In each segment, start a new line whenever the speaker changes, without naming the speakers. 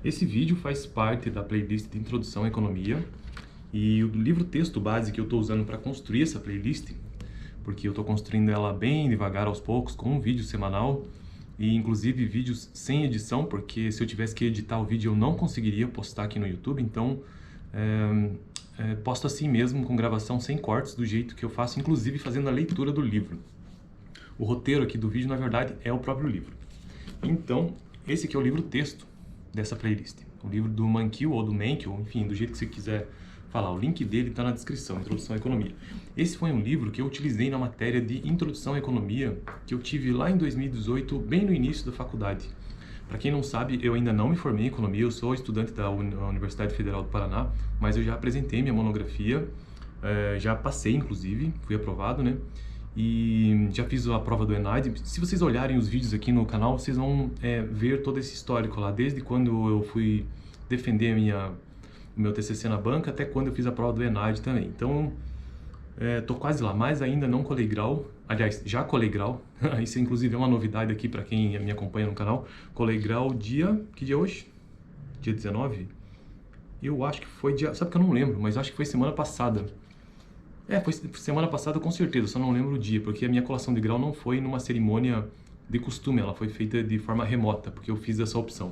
Esse vídeo faz parte da playlist de Introdução à Economia e o livro-texto base que eu estou usando para construir essa playlist, porque eu estou construindo ela bem devagar aos poucos, com um vídeo semanal e inclusive vídeos sem edição, porque se eu tivesse que editar o vídeo eu não conseguiria postar aqui no YouTube, então posto assim mesmo, com gravação sem cortes, do jeito que eu faço, inclusive fazendo a leitura do livro. O roteiro aqui do vídeo, na verdade, é o próprio livro. Então, esse aqui é o livro-texto dessa playlist. O livro do Mankiw ou do Menkiw, enfim, do jeito que você quiser falar. O link dele está na descrição, Introdução à Economia. Esse foi um livro que eu utilizei na matéria de Introdução à Economia, que eu tive lá em 2018, bem no início da faculdade. Para quem não sabe, eu ainda não me formei em Economia, eu sou estudante da Universidade Federal do Paraná, mas eu já apresentei minha monografia, já passei, inclusive, fui aprovado, né? E já fiz a prova do ENAD. Se vocês olharem os vídeos aqui no canal, vocês vão ver todo esse histórico lá, desde quando eu fui defender o meu TCC na banca até quando eu fiz a prova do ENAD também. Então, tô quase lá, mas ainda não colei grau. Aliás, já colei grau. Isso inclusive é uma novidade aqui para quem me acompanha no canal. Colei grau que dia é hoje? Dia 19? Eu acho que foi dia... Sabe que eu não lembro, mas acho que foi semana passada. Foi semana passada com certeza, só não lembro o dia, porque a minha colação de grau não foi numa cerimônia de costume, ela foi feita de forma remota, porque eu fiz essa opção.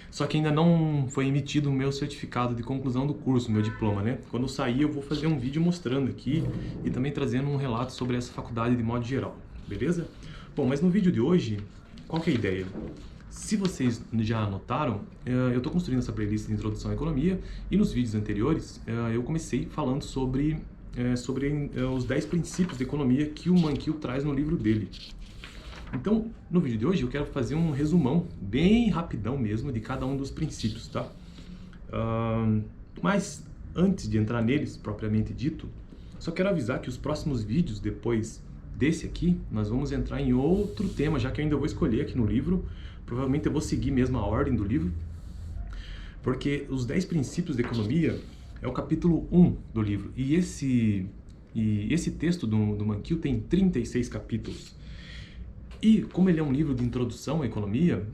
Só que ainda não foi emitido o meu certificado de conclusão do curso, meu diploma, né? Quando eu sair eu vou fazer um vídeo mostrando aqui e também trazendo um relato sobre essa faculdade de modo geral, beleza? Bom, mas no vídeo de hoje, qual que é a ideia? Se vocês já anotaram, eu estou construindo essa playlist de Introdução à Economia e nos vídeos anteriores eu comecei falando sobre os 10 princípios de economia que o Mankiw traz no livro dele. Então, no vídeo de hoje eu quero fazer um resumão, bem rapidão mesmo, de cada um dos princípios, tá? Mas antes de entrar neles, propriamente dito, só quero avisar que os próximos vídeos, depois desse aqui, nós vamos entrar em outro tema, já que eu ainda vou escolher aqui no livro. Provavelmente eu vou seguir mesmo a ordem do livro, porque os 10 princípios de economia é o capítulo 1 do livro. E esse texto do Mankiw tem 36 capítulos. E como ele é um livro de introdução à economia,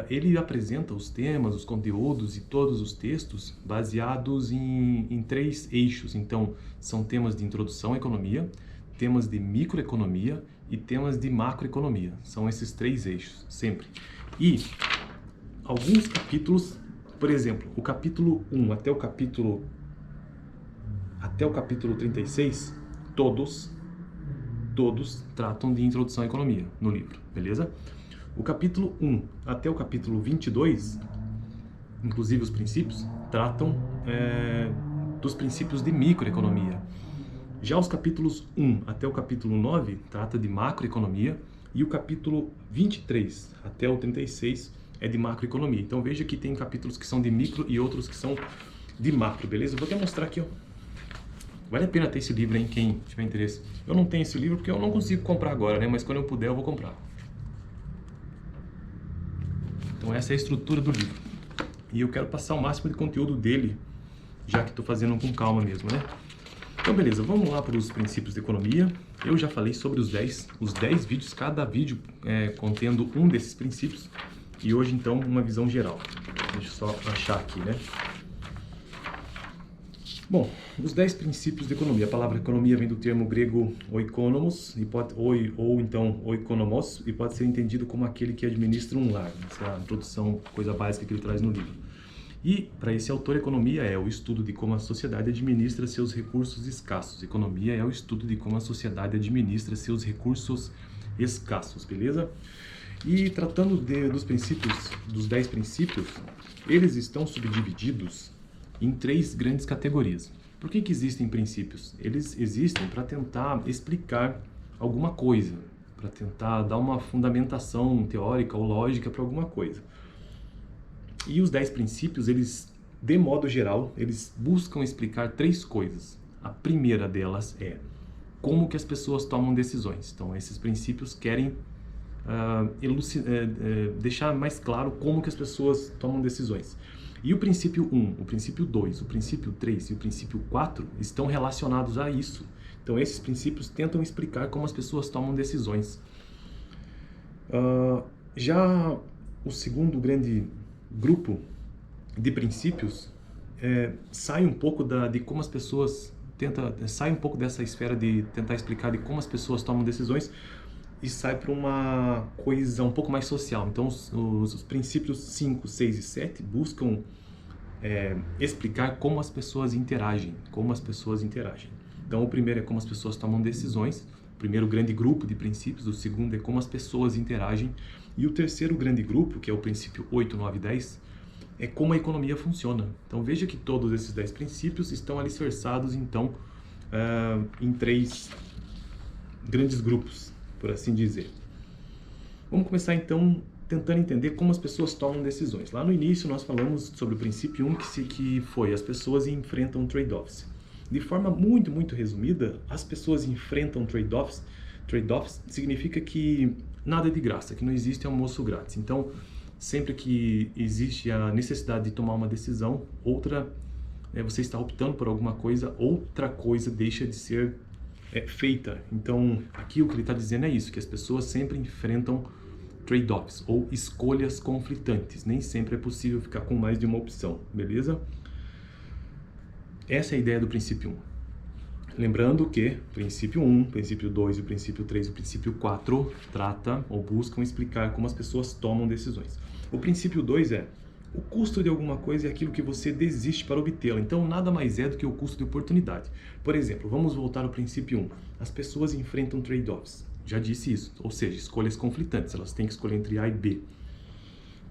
ele apresenta os temas, os conteúdos e todos os textos baseados em 3 eixos. Então, são temas de introdução à economia, temas de microeconomia e temas de macroeconomia. São esses 3 eixos, sempre. E alguns capítulos, por exemplo, o capítulo 1 até o capítulo 36, todos tratam de introdução à economia no livro, beleza? O capítulo 1 até o capítulo 22, inclusive os princípios, tratam dos princípios de microeconomia. Já os capítulos 1 até o capítulo 9 trata de macroeconomia e o capítulo 23 até o 36 é de macroeconomia. Então veja que tem capítulos que são de micro e outros que são de macro, beleza? Eu vou até mostrar aqui, ó. Vale a pena ter esse livro, hein, quem tiver interesse. Eu não tenho esse livro porque eu não consigo comprar agora, né? Mas quando eu puder eu vou comprar. Então essa é a estrutura do livro. E eu quero passar o máximo de conteúdo dele, já que estou fazendo com calma mesmo, né? Então beleza, vamos lá para os princípios de economia. Eu já falei sobre os 10 vídeos, cada vídeo contendo um desses princípios. E hoje então uma visão geral. Deixa eu só achar aqui, né? Bom, os 10 princípios de economia. A palavra economia vem do termo grego oikonomos, ou então oikonomos, e pode ser entendido como aquele que administra um lar. Essa é a introdução, coisa básica que ele traz no livro. E, para esse autor, economia é o estudo de como a sociedade administra seus recursos escassos. Economia é o estudo de como a sociedade administra seus recursos escassos, beleza? E tratando dos princípios, dos 10 princípios, eles estão subdivididos em 3 grandes categorias. Por que existem princípios? Eles existem para tentar explicar alguma coisa, para tentar dar uma fundamentação teórica ou lógica para alguma coisa. E os 10 princípios, eles, de modo geral, eles buscam explicar 3 coisas. A primeira delas é como que as pessoas tomam decisões. Então, esses princípios querem deixar mais claro como que as pessoas tomam decisões. E o princípio 1, o princípio 2, o princípio 3 e o princípio 4 estão relacionados a isso. Então, esses princípios tentam explicar como as pessoas tomam decisões. Já o segundo grande grupo de princípios sai um pouco de como as pessoas sai um pouco dessa esfera de tentar explicar de como as pessoas tomam decisões e sai para uma coisa um pouco mais social. Então, os princípios 5, 6 e 7 buscam explicar como as pessoas interagem, Então, o primeiro é como as pessoas tomam decisões, o primeiro grande grupo de princípios, o segundo é como as pessoas interagem, e o terceiro grande grupo, que é o princípio 8, 9 e 10, é como a economia funciona. Então, veja que todos esses 10 princípios estão alicerçados, então, em 3 grandes grupos, por assim dizer. Vamos começar, então, tentando entender como as pessoas tomam decisões. Lá no início, nós falamos sobre o princípio 1, que foi as pessoas enfrentam trade-offs. De forma muito, muito resumida, as pessoas enfrentam trade-offs. Trade-offs significa que nada é de graça, que não existe almoço grátis. Então, sempre que existe a necessidade de tomar uma decisão, você está optando por alguma coisa, outra coisa deixa de ser feita. Então, aqui o que ele está dizendo é isso, que as pessoas sempre enfrentam trade-offs, ou escolhas conflitantes. Nem sempre é possível ficar com mais de uma opção, beleza? Essa é a ideia do princípio 1. Lembrando que o princípio 1, princípio 2, o princípio 3 e o princípio 4 trata ou buscam explicar como as pessoas tomam decisões. O princípio 2 é o custo de alguma coisa é aquilo que você desiste para obtê-la. Então, nada mais é do que o custo de oportunidade. Por exemplo, vamos voltar ao princípio 1. As pessoas enfrentam trade-offs. Já disse isso, ou seja, escolhas conflitantes. Elas têm que escolher entre A e B.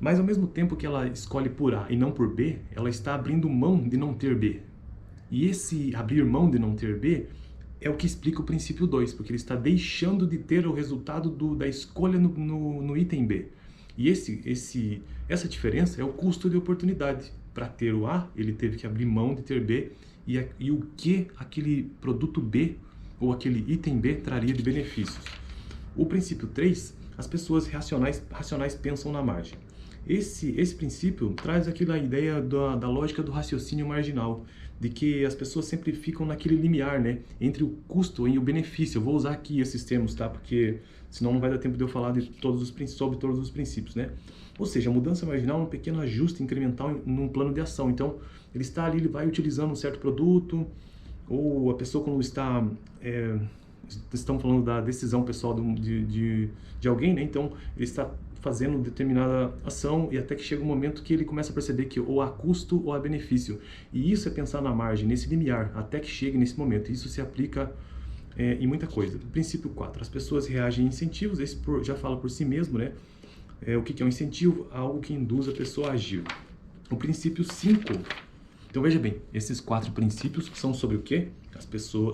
Mas, ao mesmo tempo que ela escolhe por A e não por B, ela está abrindo mão de não ter B. E esse abrir mão de não ter B é o que explica o princípio 2, porque ele está deixando de ter o resultado da escolha no item B. E essa diferença é o custo de oportunidade. Para ter o A, ele teve que abrir mão de ter B, e o que aquele produto B ou aquele item B traria de benefícios. O princípio 3, as pessoas racionais pensam na margem. Esse princípio traz aquela ideia da lógica do raciocínio marginal, de que as pessoas sempre ficam naquele limiar, né, entre o custo e o benefício. Eu vou usar aqui esses termos, tá? Porque senão não vai dar tempo de eu falar sobre todos os princípios, né? Ou seja, a mudança marginal é um pequeno ajuste incremental num plano de ação. Então, ele está ali, ele vai utilizando um certo produto, ou a pessoa quando estamos falando da decisão pessoal de alguém, né? Então, ele está fazendo determinada ação e até que chega um momento que ele começa a perceber que ou há custo ou há benefício. E isso é pensar na margem, nesse limiar, até que chegue nesse momento. Isso se aplica em muita coisa. Princípio 4, as pessoas reagem a incentivos, esse já fala por si mesmo, né? O que é um incentivo? Algo que induz a pessoa a agir. O princípio 5, então veja bem, esses 4 princípios são sobre o quê?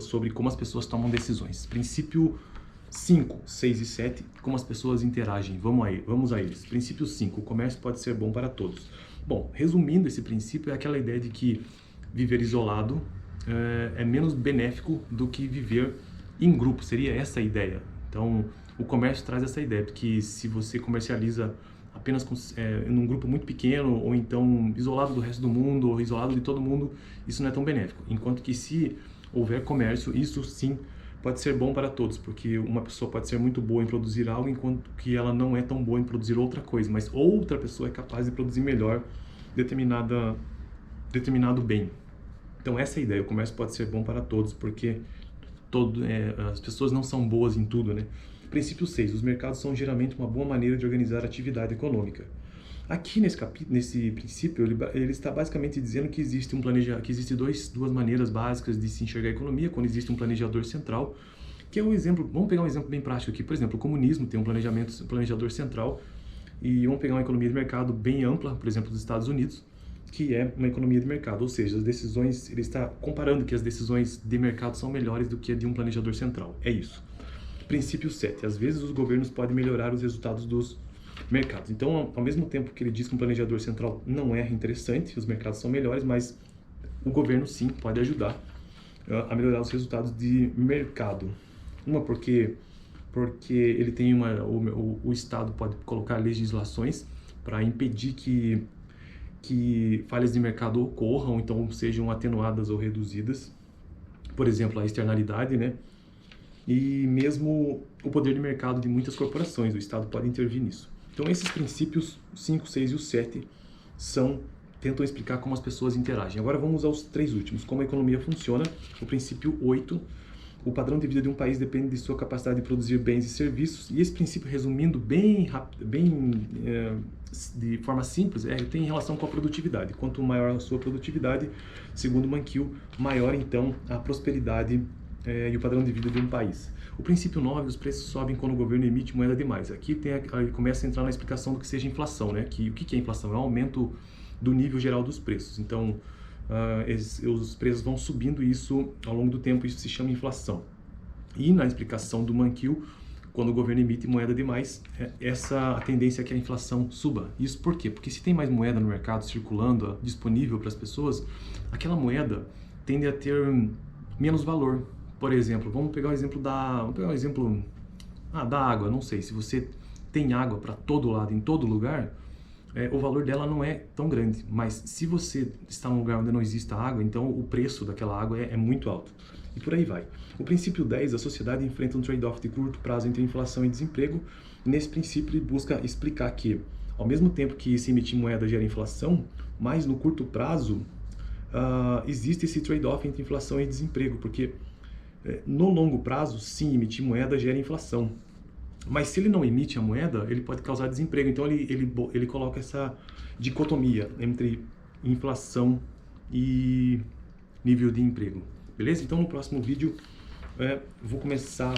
Sobre como as pessoas tomam decisões. Princípio 5, 6 e 7, como as pessoas interagem. Vamos a eles. Princípio 5, o comércio pode ser bom para todos. Bom, resumindo, esse princípio é aquela ideia de que viver isolado é menos benéfico do que viver em grupo. Seria essa a ideia. Então, o comércio traz essa ideia de que se você comercializa apenas num grupo muito pequeno, ou então isolado do resto do mundo, ou isolado de todo mundo, isso não é tão benéfico. Enquanto que se houver comércio, isso sim pode ser bom para todos, porque uma pessoa pode ser muito boa em produzir algo, enquanto que ela não é tão boa em produzir outra coisa, mas outra pessoa é capaz de produzir melhor determinado bem. Então essa é a ideia, o comércio pode ser bom para todos, porque as pessoas não são boas em tudo, né? Princípio 6, os mercados são geralmente uma boa maneira de organizar a atividade econômica. Aqui nesse princípio, ele está basicamente dizendo que existe duas maneiras básicas de se enxergar a economia, quando existe um planejador central, que é um exemplo, vamos pegar um exemplo bem prático aqui, por exemplo, o comunismo tem um planejador central, e vamos pegar uma economia de mercado bem ampla, por exemplo, dos Estados Unidos, que é uma economia de mercado, ou seja, ele está comparando que as decisões de mercado são melhores do que a de um planejador central, é isso. Princípio 7, às vezes os governos podem melhorar os resultados dos mercados. Então, ao mesmo tempo que ele diz que um planejador central não é interessante, os mercados são melhores, mas o governo sim pode ajudar a melhorar os resultados de mercado. Porque ele tem o Estado pode colocar legislações para impedir que falhas de mercado ocorram, então sejam atenuadas ou reduzidas. Por exemplo, a externalidade, né? E mesmo o poder de mercado de muitas corporações, o Estado pode intervir nisso. Então, esses princípios 5, 6 e o 7 tentam explicar como as pessoas interagem. Agora vamos aos 3 últimos. Como a economia funciona, o princípio 8. O padrão de vida de um país depende de sua capacidade de produzir bens e serviços. E esse princípio, resumindo de forma simples, tem relação com a produtividade. Quanto maior a sua produtividade, segundo Mankiw, maior então a prosperidade e o padrão de vida de um país. O princípio 9, os preços sobem quando o governo emite moeda demais. Aqui começa a entrar na explicação do que seja inflação, né? O que é inflação? É o aumento do nível geral dos preços. Então, os preços vão subindo, e isso ao longo do tempo isso se chama inflação. E na explicação do Mankiw, quando o governo emite moeda demais, a tendência é que a inflação suba. Isso por quê? Porque se tem mais moeda no mercado circulando, disponível para as pessoas, aquela moeda tende a ter menos valor. Por exemplo, vamos pegar o exemplo da água. Não sei, se você tem água para todo lado, em todo lugar, o valor dela não é tão grande. Mas se você está num lugar onde não existe água, então o preço daquela água é muito alto. E por aí vai. O princípio 10, a sociedade enfrenta um trade-off de curto prazo entre inflação e desemprego. Nesse princípio, ele busca explicar que, ao mesmo tempo que se emitir moeda gera inflação, mas no curto prazo existe esse trade-off entre inflação e desemprego, porque no longo prazo, sim, emitir moeda gera inflação. Mas se ele não emite a moeda, ele pode causar desemprego. Então ele coloca essa dicotomia entre inflação e nível de emprego. Beleza? Então no próximo vídeo vou começar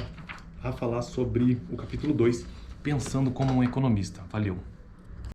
a falar sobre o capítulo 2, pensando como um economista. Valeu!